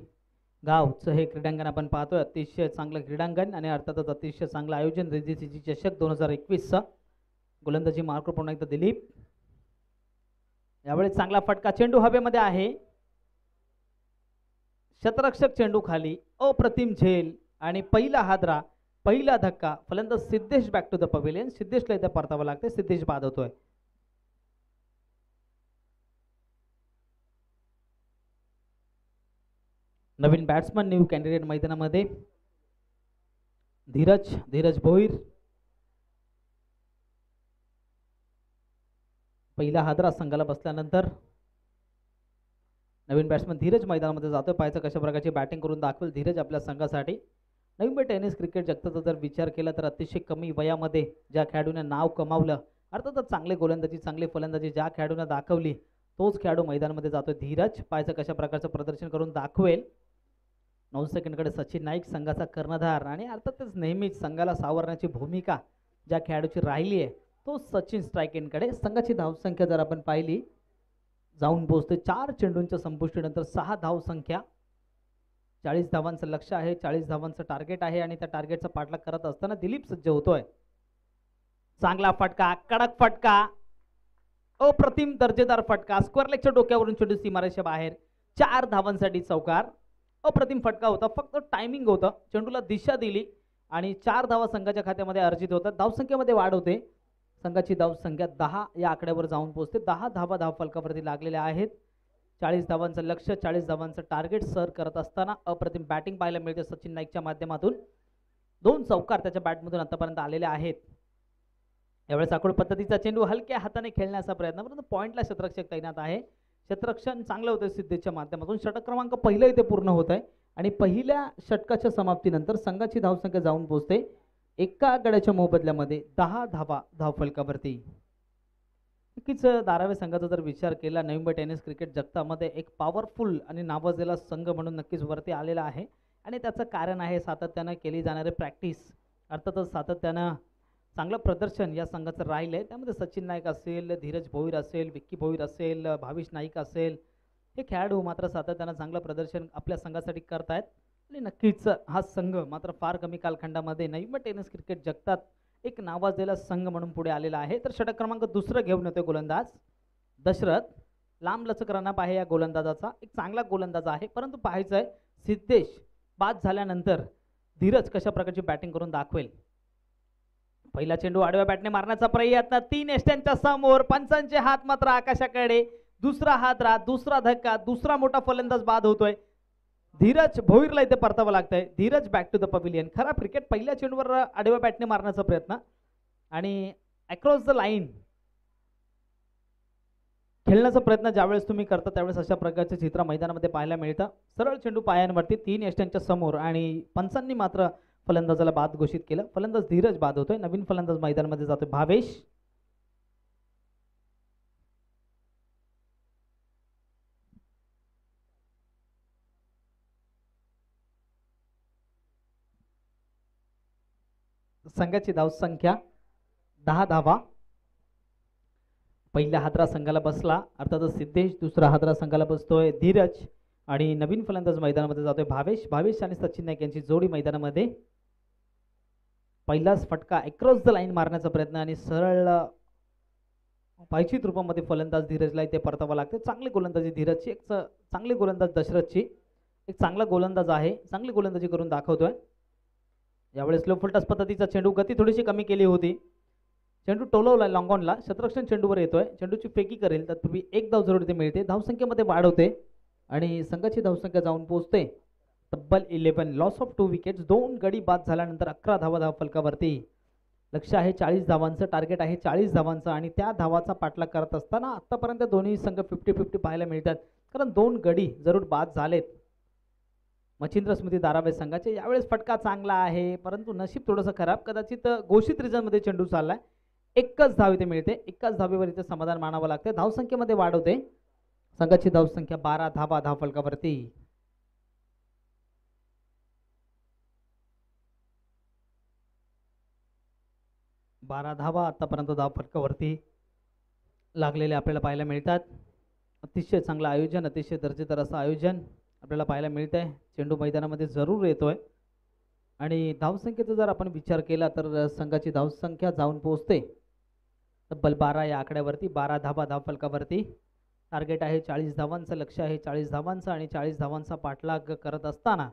Speaker 1: गावचं हे क्रीडांगण आपण पाहतोय. अतिशय चांगलं क्रीडांगण आणि अर्थातच अतिशय चांगलं आयोजन. रणजी चषक 2021 गोलंदाजी मार्कवर पुन्हा एकदा दिलीप. यावेळेस चांगला फटका. चेंडू हवेमध्ये आहे. शतरक्षक चेंडू खाली. अप्रतिम झेल आणि पहिला हादरा, पहिला धक्का. फलंदाज सिद्धेश बॅक टू द पवेलियन. सिद्धेशला इथे परतावं लागते. सिद्धेश बाद होतोय. नवीन बॅट्समन न्यू कॅन्डिडेट मैदानामध्ये धीरज भोईर. पहिला हादरा संघाला बसल्यानंतर नवीन बॅट्समन धीरज मैदानामध्ये जातोय. पाहायचं कशा प्रकारची बॅटिंग करून दाखवेल धीरज आपल्या संघासाठी. नवी मुंबई टेनिस क्रिकेट जगताचा जर विचार केला तर अतिशय कमी वयामध्ये ज्या खेळाडूने नाव कमावलं, अर्थातच चांगले गोलंदाजी चांगली फलंदाजी ज्या खेळाडूने दाखवली तोच खेळाडू मैदानामध्ये जातोय धीरज. पाहायचं कशा प्रकारचं प्रदर्शन करून दाखवेल. 9 सेकंडकडे सचिन नाईक संघाचा कर्णधार आणि अर्थातच नेहमीच संघाला सावरण्याची भूमिका ज्या खेळाडूची राहिली आहे तो सचिन स्ट्राईक एंडकडे. संघाची धावसंख्या जर आपण पाहिली जाऊन पोहोचते 4 चेंडूंच्या संपुष्टीनंतर 6 धाव संख्या. 40 धावांचं लक्ष आहे, 40 धावांचं टार्गेट आहे आणि त्या टार्गेटचा पाठलाग करत असताना दिलीप सज्ज होतोय. चांगला फटका, कडक फटका, अप्रतिम दर्जेदार फटका, स्क्वेअर लेगच्या डोक्यावरून चेंडू सीमारेषा बाहेर. 4 धावांसाठी चौकार. अप्रतिम फटका होता, फक्त टायमिंग होतं, चेंडूला दिशा दिली आणि 4 धावा संघाच्या खात्यामध्ये अर्जित होतात. धावसंख्येमध्ये वाढ होते. संघाची धावसंख्या 10 या आकड्यावर जाऊन पोहोचते. 10 धावा धावफलकावरती लागलेल्या आहेत. 40 धावांचं लक्ष, 40 धावांचं टार्गेट सर करत असताना अप्रतिम बॅटिंग पाहायला मिळते सचिन नाईकच्या माध्यमातून. 2 चौकार त्याच्या बॅटमधून आतापर्यंत आलेले आहेत. यावेळेस आखूड पद्धतीचा चेंडू हलक्या हाताने खेळण्याचा प्रयत्न, परंतु पॉइंटला क्षेत्ररक्षक तैनात आहे. क्षेत्ररक्षण चांगलं होतं सिद्धेशच्या माध्यमातून. षटक क्रमांक पहिलं इथे पूर्ण होत आहे आणि पहिल्या षटकाच्या समाप्तीनंतर संघाची धावसंख्या जाऊन पोहोचते एका गड्याच्या मोबदल्यामध्ये 10 धावा धावफलकावरती. नक्कीच धारावी संघाचा जर विचार केला, नवी मुंबई टेनिस क्रिकेट जगतामध्ये एक पॉवरफुल आणि नावाजलेला संघ म्हणून नक्कीच वरती आलेला आहे आणि त्याचं कारण आहे सातत्यानं केली जाणारी प्रॅक्टिस. अर्थातच सातत्यानं चांगलं प्रदर्शन या संघाचं राहिलं आहे. त्यामध्ये सचिन नाईक असेल, धीरज भोईर असेल, विक्की भोईर असेल, भाविश नाईक असेल, हे खेळाडू मात्र सातत्यानं चांगलं प्रदर्शन आपल्या संघासाठी करतायत आणि नक्कीच हा संघ मात्र फार कमी कालखंडामध्ये नवी मुंबई टेनिस क्रिकेट जगतात एक नावाजलेला संघ म्हणून पुढे आलेला आहे. तर षटक क्रमांक दुसरं घेऊन येतोय गोलंदाज दशरथ. लांब लचक रनअप आहे या गोलंदाजाचा, एक चांगला गोलंदाज आहे, परंतु पाहायचं आहे सिद्धेश बाद झाल्यानंतर धीरज कशा प्रकारची बॅटिंग करून दाखवेल. पहिला चेंडू आडव्या बॅटने मारण्याचा प्रयत्न, 3 एष्ट्यांच्या समोर, पंचांचे हात मात्र आकाशाकडे. दुसरा हात राहत, दुसरा धक्का, दुसरा मोठा फलंदाज बाद होतोय. धीरज भोईरला इथे परतावं लागतंय. Dheeraj back to the pavilion. खरा क्रिकेट पहिल्या चेंडूवर आडव्या बॅटने मारण्याचा प्रयत्न आणि अक्रॉस द लाईन खेळण्याचा प्रयत्न ज्यावेळेस तुम्ही करता त्यावेळेस अशा प्रकारचे चित्र मैदानामध्ये पाहायला मिळतं. सरळ चेंडू पायांवरती 3 एष्ट्यांच्या समोर आणि पंचांनी मात्र फलंदाजाला बाद घोषित केलं. फलंदाज धीरज बाद होतोय. नवीन फलंदाज मैदानामध्ये जातोय भावेश. संघाची धावसंख्या 10 धावा. पहिल्या हादरा संघाला बसला अर्थातच सिद्धेश, दुसरा हादरा संघाला बसतोय धीरज आणि नवीन फलंदाज मैदानामध्ये जातोय भावेश. भावेश आणि सचिन नाईक यांची जोडी मैदानामध्ये. पहिलाच फटका अक्रॉस द लाईन मारण्याचा प्रयत्न आणि सरळ पायचीत रूपामध्ये फलंदाज धीरजला इथे परतावा लागते. चांगली गोलंदाजी धीरजची, एक चांगली गोलंदाज दशरथची, एक चांगला गोलंदाज आहे, चांगली गोलंदाजी करून दाखवतोय. यावेळेस लो फुलटॉस पद्धतीचा चेंडू, गती थोडीशी कमी केली होती, चेंडू टोलवला लॉंगॉनला, क्षेत्ररक्षण चेंडूवर येतोय, चेंडूची फेकी करेल तत्पूर्वी 1 धाव जरूर इथे मिळते. धावसंख्येमध्ये वाढ होते आणि संघाची धावसंख्या जाऊन पोहोचते तब्बल 11. Loss of 2 wickets. 2 गडी बाद झाल्यानंतर 11 धावा धावफलकावरती. लक्ष आहे 40 धावांचं, टार्गेट आहे 40 धावांचं आणि त्या धावाचा पाठलाग करत असताना आतापर्यंत दोन्ही संघ 50-50 पाहायला मिळतात, कारण 2 गडी जरूर बाद झालेत मच्छिंद्र स्मृती धारावी संघाचे. यावेळेस फटका चांगला आहे परंतु नशीब थोडंसं खराब, कदाचित घोषित रिझनमध्ये चेंडू चाललाय. 1च धाव इथे मिळते, 1च धावेवर इथे समाधान मानावं लागते. धावसंख्येमध्ये वाढ होते. संघाची धावसंख्या 12 धावा धावफलकावरती. बारा धावा आतापर्यंत धावफलकावरती लागलेले आपल्याला पाहायला मिळतात. अतिशय चांगलं आयोजन, अतिशय दर्जेदार असं आयोजन आपल्याला पाहायला मिळत आहे. चेंडू मैदानामध्ये जरूर येतोय आणि धावसंख्येचा जर आपण विचार केला तर संघाची धावसंख्या जाऊन पोहोचते तब्बल 12 या आकड्यावरती. 12 धावा धावफलकावरती. टार्गेट आहे 40 धावांचं, लक्ष आहे 40 धावांचं आणि 40 धावांचा पाठलाग करत असताना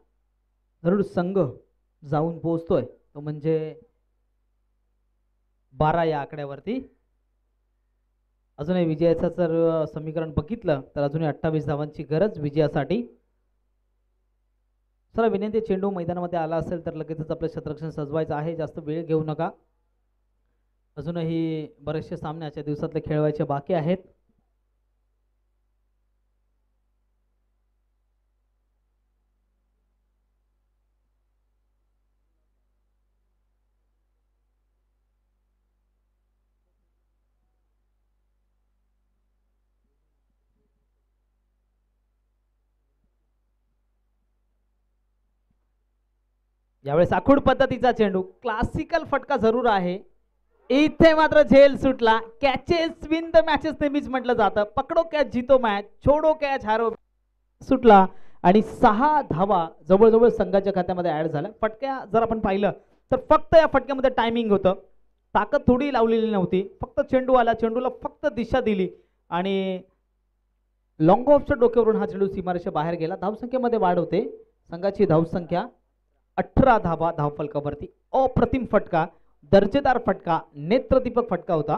Speaker 1: जरूर संघ जाऊन पोहोचतोय तो म्हणजे 12 या आकड्यावरती. अजूनही विजयाचं जर समीकरण बघितलं तर अजूनही 28 धावांची गरज विजयासाठी. चला विनंती, चेंडू मैदानामध्ये आला असेल तर लगेचच आपलं क्षेत्ररक्षण सजवायचं आहे, जास्त वेळ घेऊ नका. अजूनही बरेचसे सामने आजच्या दिवसातले खेळवायचे बाकी आहेत. यावेळेस आखूड पद्धतीचा चेंडू, क्लासिकल फटका जरूर आहे इथे मात्र झेल सुटला. कॅचेस विन द मॅचेस नेहमीच म्हटलं जातं. पकडो कॅच जितो मॅच, छोडो कॅच हारो. सुटला आणि 6 धावा जवळजवळ संघाच्या खात्यामध्ये ऍड झाल्या. फटक्या जर आपण पाहिलं तर फक्त या फटक्यामध्ये टायमिंग होतं, ताकद थोडी लावलेली नव्हती. फक्त चेंडू आला, चेंडूला फक्त दिशा दिली आणि लॉंग ऑफच्या डोक्यावरून हा चेंडू सीमारेषा बाहेर गेला. धावसंख्येमध्ये वाढ होते. संघाची धावसंख्या 18 धावा धावफलकावरती. अप्रतिम फटका, दर्जेदार फटका, नेत्रदीपक फटका होता.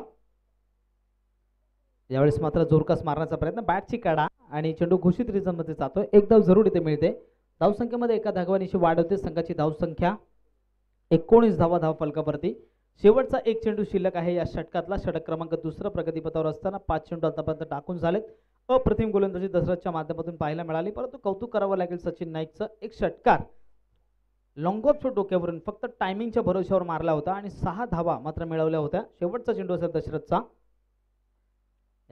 Speaker 1: यावेळेस मात्र जोरकस मारण्याचा प्रयत्न, बॅटची काढा आणि चेंडू घोषित रिझन मध्ये जातोय. एक धाव जरूर इथे मिळते. धावसंख्येमध्ये एका धावांची वाढ होते. संघाची धावसंख्या 19 धावा धावफलकावरती. शेवटचा एक चेंडू शिल्लक आहे या षटकातला. षटक क्रमांक 2 प्रगतीपथावर असताना 5 चेंडू आतापर्यंत टाकून झालेत. अप्रतिम गोलंदाजी दशरथच्या माध्यमातून पाहायला मिळाली, परंतु कौतुक करावं लागेल सचिन नाईकचं. एक षटकार लॉंग ऑफच्या डोक्यावरून फक्त टायमिंगच्या भरोश्यावर मारला होता आणि 6 धावा मात्र मिळवल्या होत्या. शेवटचा चेंडू असेल दशरथचा.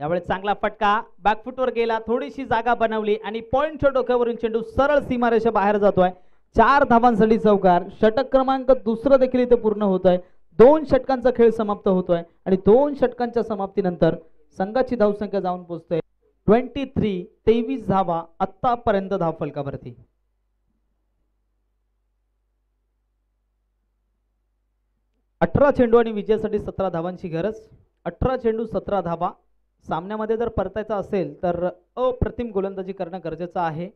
Speaker 1: यावेळेस चांगला फटका, बॅकफुटवर गेला, थोडीशी जागा बनवली आणि पॉइंटच्या डोक्यावरून चेंडू सरळ सीमारेषा बाहेर जातोय. 4 धावांसाठी चौकार. षटक क्रमांक 2 देखील इथे पूर्ण होत आहे. 2 षटकांचा खेळ समाप्त होतोय आणि 2 षटकांच्या समाप्तीनंतर संघाची धावसंख्या जाऊन पोहोचते 23 धावा आतापर्यंत धावफलकावरती. 18 चेंडू आणि विजयासाठी 17 धावांची गरज. 18 चेंडू 17 धावा. सामन्यामध्ये जर परतायचा असेल तर अप्रतिम गोलंदाजी करणं गरजेचं आहे.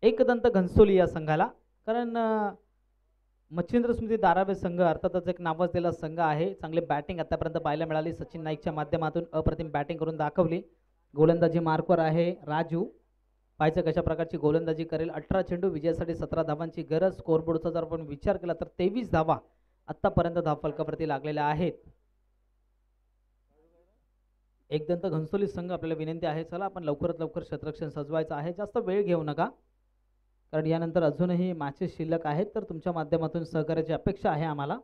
Speaker 1: एकदंत घनसोली या संघाला, कारण मच्छिंद्र स्मृती धारावे संघ अर्थातच एक नावाजलेला संघ आहे. चांगली बॅटिंग आतापर्यंत पाहायला मिळाली. सचिन नाईकच्या माध्यमातून अप्रतिम बॅटिंग करून दाखवली. गोलंदाजी मार्कवर आहे राजू. पाहायचं कशा प्रकारची गोलंदाजी करेल. 18 चेंडू विजयासाठी 17 धावांची गरज. स्कोरबोर्डचा जर आपण विचार केला तर 23 धावा आतापर्यंत धावफलकावरती लागलेल्या आहेत. एकदंत घनसोली संघ आपल्याला विनंती आहे, चला आपण लवकरात लवकर क्षेत्ररक्षण सजवायचं आहे. जास्त वेळ घेऊ नका, कारण यानंतर अजूनही मॅचेस शिल्लक आहेत. तर तुमच्या माध्यमातून सहकार्याची अपेक्षा आहे आम्हाला.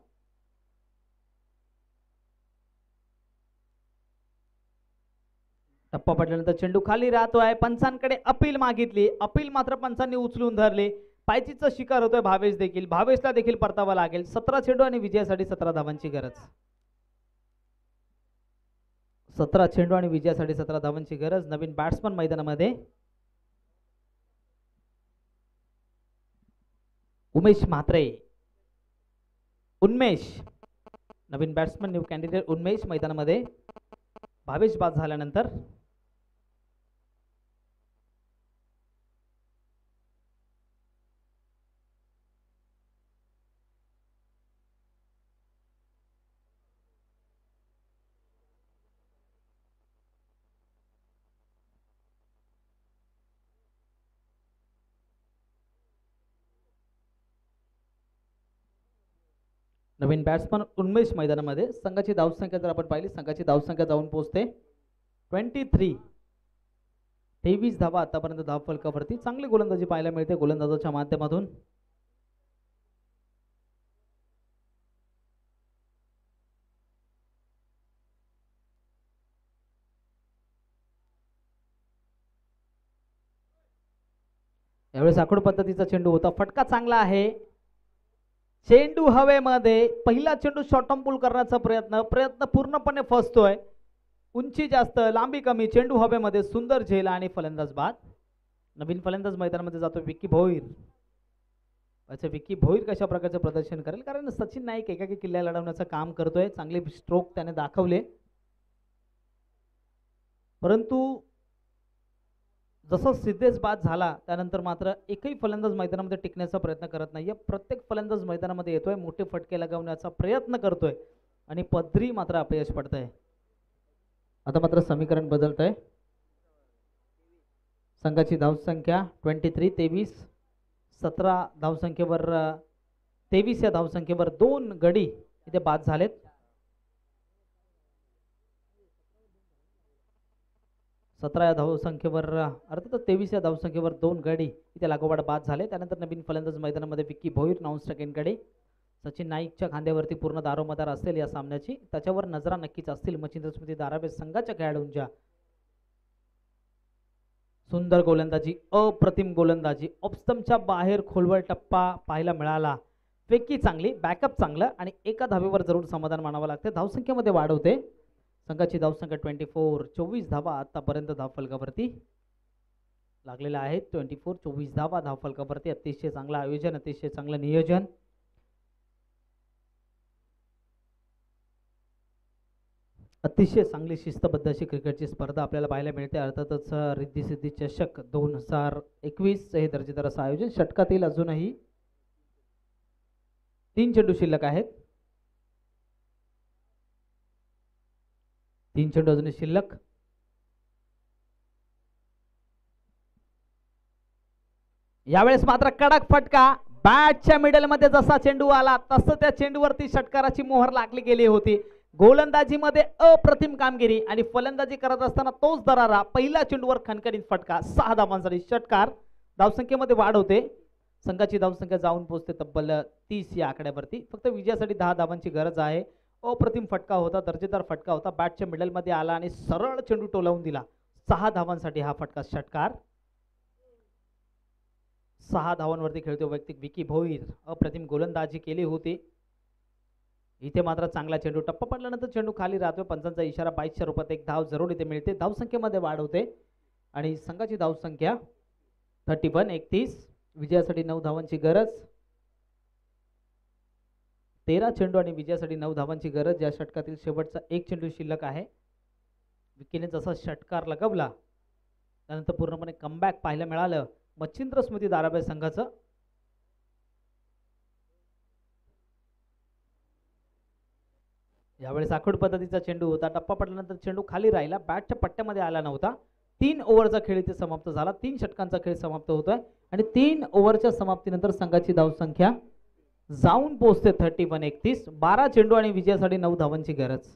Speaker 1: टप्पा पडल्यानंतर चेंडू खाली राहतोय. पंचांकडे अपील मागितली. अपील मात्र पंचांनी उचलून धरले. पायचीचा शिकार होतोय भावेश देखील. भावेशला देखील परतावा लागेल. 17 चेंडू आणि विजयासाठी 17 धावांची गरज. 17 चेंडू आणि विजयासाठी 17 धावांची गरज. नवीन बॅट्समन मैदानामध्ये उमेश म्हात्रे. उन्मेष नवीन बॅट्समन, न्यू कॅन्डिडेट उन्मेष मैदानामध्ये. भावेश बाद झाल्यानंतर नवीन बॅट्समन उन्मेष मैदानामध्ये. संघाची धावसंख्या जर आपण पाहिली, संघाची धावसंख्या जाऊन पोहोचते 23. 23 धावा आतापर्यंत धावफलकावरती. चांगली गोलंदाजी पाहायला मिळते गोलंदाजाच्या माध्यमातून. यावेळेस आखूड पद्धतीचा चेंडू होता. फटका चांगला आहे. चेंडू हवेमध्ये. पहिला चेंडू शॉर्टम पुल करण्याचा प्रयत्न पूर्णपणे फसतोय. उंची जास्त, लांबी कमी. चेंडू हवेमध्ये. सुंदर झेल आणि फलंदाज बाद. नवीन फलंदाज मैदानामध्ये जातो विक्की भोईर. अच्छा, विक्की भोईर कशा प्रकारचं प्रदर्शन करेल, कारण सचिन नाईक एकाकी किल्ला लढवण्याचं काम करतोय. चांगले स्ट्रोक त्याने दाखवले, परंतु जसं सिद्धेश बाद झाला त्यानंतर मात्र एकही फलंदाज मैदानामध्ये टिकण्याचा प्रयत्न करत नाहीये. प्रत्येक फलंदाज मैदानामध्ये येतोय, मोठे फटके लगावण्याचा प्रयत्न करतोय आणि पदरी मात्र अपयश पडतंय. आता मात्र समीकरण बदलतंय. संघाची धावसंख्या 23. 17 धावसंख्येवर 23 या धावसंख्येवर 2 गडी इथे बाद झालेत. 17 या धावसंख्येवर अर्थातच 23 या धावसंख्येवर 2 गडी इथे लागोपाठ बाद झाले. त्यानंतर नवीन फलंदाज मैदानामध्ये विक्की भोईर नॉन स्ट्राइककडे. सचिन नाईकच्या खांद्यावरती पूर्ण दारोमदार असेल या सामन्याची, त्याच्यावर नजरा नक्कीच असतील मच्छिंद्र स्मृती धारावे संघाच्या खेळाडूंच्या. सुंदर गोलंदाजी, अप्रतिम गोलंदाजी. ऑफस्टंपच्या बाहेर खोलवर टप्पा पाहायला मिळाला. फेकी चांगली, बॅकअप चांगलं आणि एका धावेवर जरूर समाधान मानावं लागते. धावसंख्येमध्ये वाढ होते. संघाची धावसंख्या 24, 24 धावा आतापर्यंत धावफलकावरती लागलेला आहे. 24, 24 धावा धावफलकावरती. अतिशय चांगलं आयोजन, अतिशय चांगलं नियोजन. अतिशय चांगली शिस्तबद्ध अशी क्रिकेटची स्पर्धा आपल्याला पाहायला मिळते. अर्थातच रिद्धी सिद्धी चषक 2021 हे दर्जेदार असं आयोजन. षटकातील अजूनही 3 चेंडू शिल्लक आहेत. 3 चेंडू अजूनही शिल्लक. यावेळेस मात्र कडक फटका. बॅटच्या मिडल मध्ये जसा चेंडू आला तसं त्या चेंडूवरती षटकाराची मोहर लागली गेली होती. गोलंदाजीमध्ये अप्रतिम कामगिरी आणि फलंदाजी करत असताना तोच दरारा. पहिल्या चेंडूवर खणखणीत फटका. 6 धावांसाठी षटकार. धावसंख्येमध्ये वाढ होते. संघाची धावसंख्या जाऊन पोहोचते तब्बल 30 या आकड्यावरती. फक्त विजयासाठी 10 धावांची गरज आहे. अप्रतिम फटका होता, दर्जेदार फटका होता. बॅटच्या मिडल मध्ये आला आणि सरळ चेंडू टोलावून दिला. 6 धावांसाठी हा फटका षटकार. 6 धावांवरती खेळतो वैयक्तिक विकी भोईर. अप्रतिम गोलंदाजी केली होती. इथे मात्र चांगला चेंडू. टप्पा पडल्यानंतर चेंडू खाली राहतोय. पंचांचा इशारा. 2200 रुपयात एक धाव जरूर इथे मिळते. धावसंख्येमध्ये वाढ होते आणि संघाची धावसंख्या 31, 31. विजयासाठी 9 धावांची गरज. 13 चेंडू आणि विजयासाठी 9 धावांची गरज. या षटकातील शेवटचा एक चेंडू शिल्लक आहे. विकीने जसा षटकार लगवला त्यानंतर पूर्णपणे कमबॅक पाहायला मिळालं मच्छिंद्र स्मृती धारावी संघाचं. यावेळेस आखूड पद्धतीचा चेंडू होता. टप्पा पडल्यानंतर चेंडू खाली राहिला. बॅटच्या पट्ट्यामध्ये आला नव्हता. 3 ओव्हरचा खेळ इथे समाप्त झाला. 3 षटकांचा खेळ समाप्त होतोय आणि 3 ओव्हरच्या समाप्तीनंतर संघाची धावसंख्या जाऊन पोहोचते 31, 31. 12 चेंडू आणि विजयासाठी 9 धावांची गरज.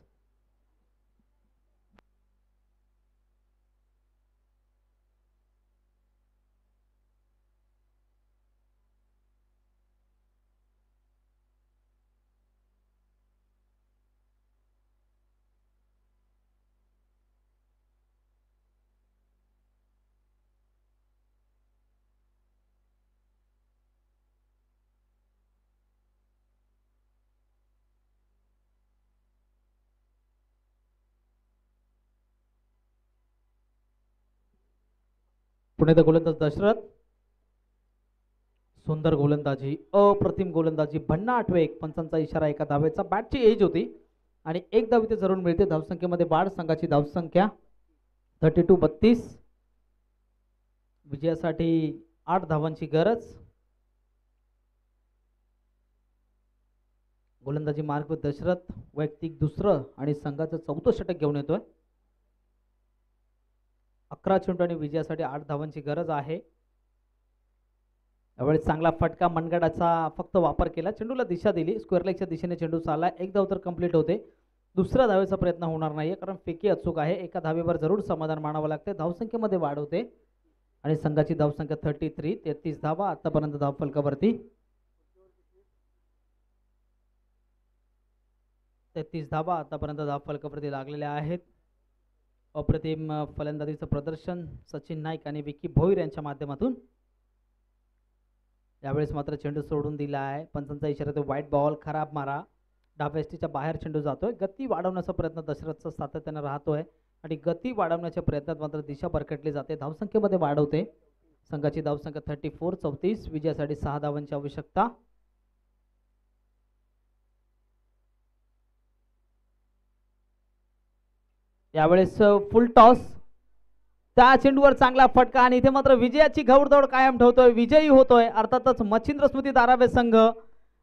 Speaker 1: पुण्याचा गोलंदाज दशरथ. सुंदर गोलंदाजी, अप्रतिम गोलंदाजी. भन्नाट वेग. पंचांचा इशारा. एका धावेचा. बॅटची एज होती आणि एक धाव इथे जरूर मिळते. धावसंख्येमध्ये वाढ. संघाची धावसंख्या 32, 32. विजयासाठी 8 धावांची गरज. गोलंदाजी मार्ग दशरथ वैयक्तिक दुसरं आणि संघाचं 4थं षटक घेऊन येतोय. 11 चेंडू आणि विजयासाठी 8 धावांची गरज आहे. यावेळेस चांगला फटका. मनगडाचा फक्त वापर केला. चेंडूला दिशा दिली. स्क्वेअर लेगच्या दिशेने चेंडू चालला. एक धाव तर कंप्लीट होते. दुसऱ्या धावेचा प्रयत्न होणार नाहीये कारण फेकी अचूक आहे. एका धावेवर जरूर समाधान मानावं लागते. धावसंख्येमध्ये वाढ होते आणि संघाची धावसंख्या 33, 33 धावा आतापर्यंत धावफलकावरती. 33 धावा आतापर्यंत धावफलकावरती लागलेल्या आहेत. अप्रतिम फलंदाजीचं प्रदर्शन सचिन नाईक आणि विकी भोईर यांच्या माध्यमातून. यावेळेस मात्र चेंडू सोडून दिला आहे. पंचांचा इशारा. तो व्हाईट बॉल. खराब मारा. डावेस्टीच्या बाहेर चेंडू जातोय. गती वाढवण्याचा प्रयत्न दशरथचा सातत्याने राहतोय आणि गती वाढवण्याच्या प्रयत्नात मात्र दिशा भरकटली जाते. धावसंख्येमध्ये वाढ होते. संघाची धावसंख्या 34, 34. विजयासाठी 6 धावांची आवश्यकता. यावेळेस फुल टॉस. त्या चेंडूवर चांगला फटका आणि इथे मात्र विजयाची घौडदौड कायम ठेवतोय. विजयी होतोय अर्थातच मच्छिंद्र स्मृती धारावे संघ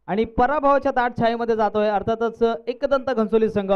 Speaker 1: आणि पराभवाच्या दाट छायेमध्ये जातोय अर्थातच एकदंत घनसोली संघ.